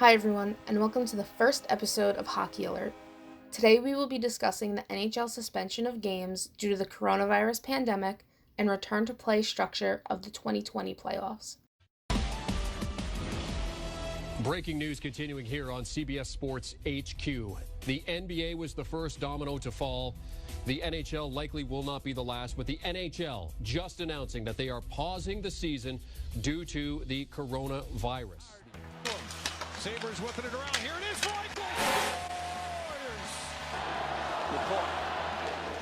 Hi everyone, and welcome to the first episode of Hockey Alert. Today we will be discussing the NHL suspension of games due to the coronavirus pandemic and return to play structure of the 2020 playoffs. Breaking news continuing here on CBS Sports HQ. The NBA was the first domino to fall. The NHL likely will not be the last, with the NHL just announcing that they are pausing the season due to the coronavirus. Sabres whipping it around. Here it is. Right goal. Good call.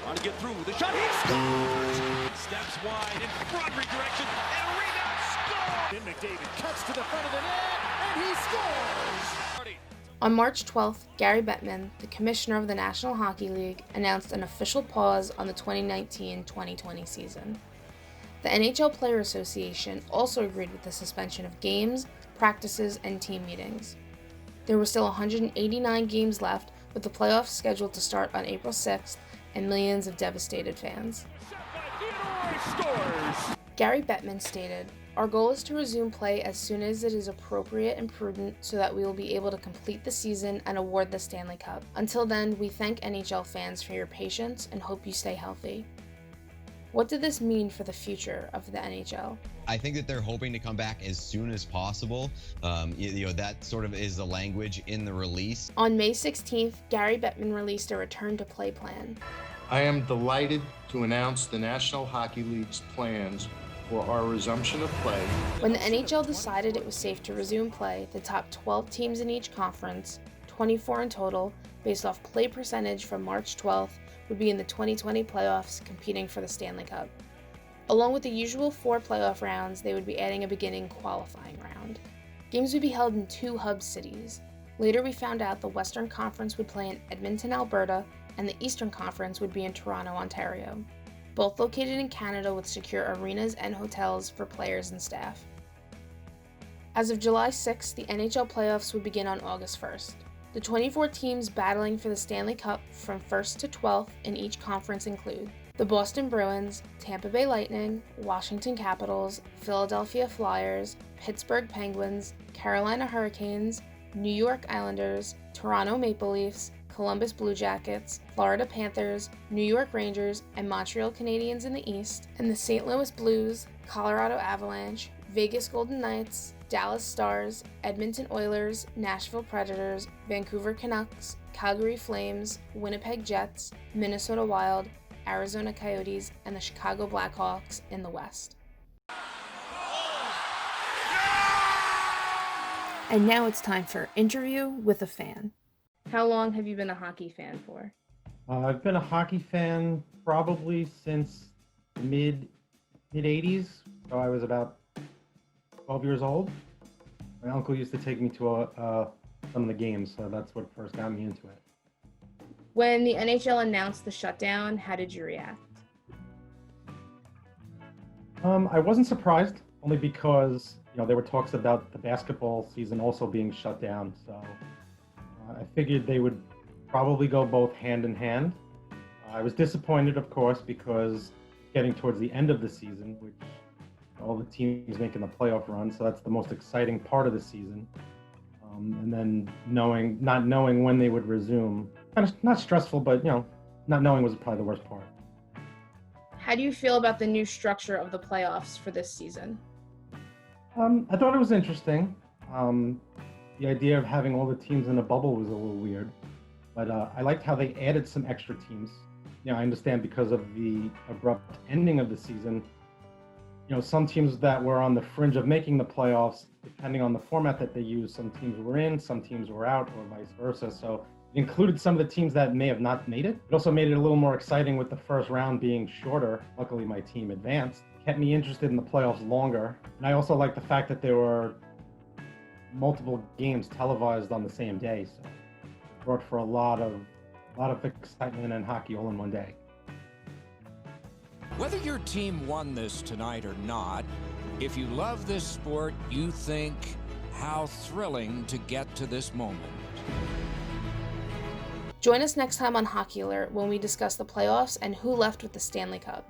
Trying to get through. The shot. He scores. Steps wide in front redirection. And a rebound. Score. Then McDavid cuts to the front of the net. And he scores. On March 12th, Gary Bettman, the commissioner of the National Hockey League, announced an official pause on the 2019-2020 season. The NHL Player Association also agreed with the suspension of games, practices, and team meetings. There were still 189 games left, with the playoffs scheduled to start on April 6th and millions of devastated fans. Gary Bettman stated, "Our goal is to resume play as soon as it is appropriate and prudent so that we will be able to complete the season and award the Stanley Cup. Until then, we thank NHL fans for your patience and hope you stay healthy." What did this mean for the future of the NHL? I think that they're hoping to come back as soon as possible. That sort of is the language in the release. On May 16th, Gary Bettman released a return to play plan. I am delighted to announce the National Hockey League's plans for our resumption of play. When the NHL decided it was safe to resume play, the top 12 teams in each conference, 24 in total, based off play percentage from March 12th, would be in the 2020 playoffs competing for the Stanley Cup. Along with the usual 4 playoff rounds, they would be adding a beginning qualifying round. Games would be held in 2 hub cities. Later we found out the Western Conference would play in Edmonton, Alberta, and the Eastern Conference would be in Toronto, Ontario, both located in Canada with secure arenas and hotels for players and staff. As of July 6th, the NHL playoffs would begin on August 1st. The 24 teams battling for the Stanley Cup from 1st to 12th in each conference include the Boston Bruins, Tampa Bay Lightning, Washington Capitals, Philadelphia Flyers, Pittsburgh Penguins, Carolina Hurricanes, New York Islanders, Toronto Maple Leafs, Columbus Blue Jackets, Florida Panthers, New York Rangers, and Montreal Canadiens in the East, and the St. Louis Blues, Colorado Avalanche, Vegas Golden Knights, Dallas Stars, Edmonton Oilers, Nashville Predators, Vancouver Canucks, Calgary Flames, Winnipeg Jets, Minnesota Wild, Arizona Coyotes, and the Chicago Blackhawks in the West. And now it's time for Interview with a Fan. How long have you been a hockey fan for? I've been a hockey fan probably since the mid-80s, so I was about 12 years old. My uncle used to take me to some of the games, so that's what first got me into it. When the NHL announced the shutdown, how did you react? I wasn't surprised, only because there were talks about the basketball season also being shut down, so I figured they would probably go both hand in hand. I was disappointed, of course, because getting towards the end of the season, which all the teams making the playoff run, so that's the most exciting part of the season. And then not knowing when they would resume, kind of not stressful, but not knowing was probably the worst part. How do you feel about the new structure of the playoffs for this season? I thought it was interesting. The idea of having all the teams in a bubble was a little weird, but I liked how they added some extra teams. I understand because of the abrupt ending of the season, some teams that were on the fringe of making the playoffs, depending on the format that they used, some teams were in, some teams were out, or vice versa. So it included some of the teams that may have not made it. It also made it a little more exciting with the first round being shorter. Luckily, my team advanced. It kept me interested in the playoffs longer. And I also like the fact that there were multiple games televised on the same day. So it brought for a lot of excitement and hockey all in one day. Whether your team won this tonight or not, if you love this sport, you think, how thrilling to get to this moment. Join us next time on Hockey Alert when we discuss the playoffs and who left with the Stanley Cup.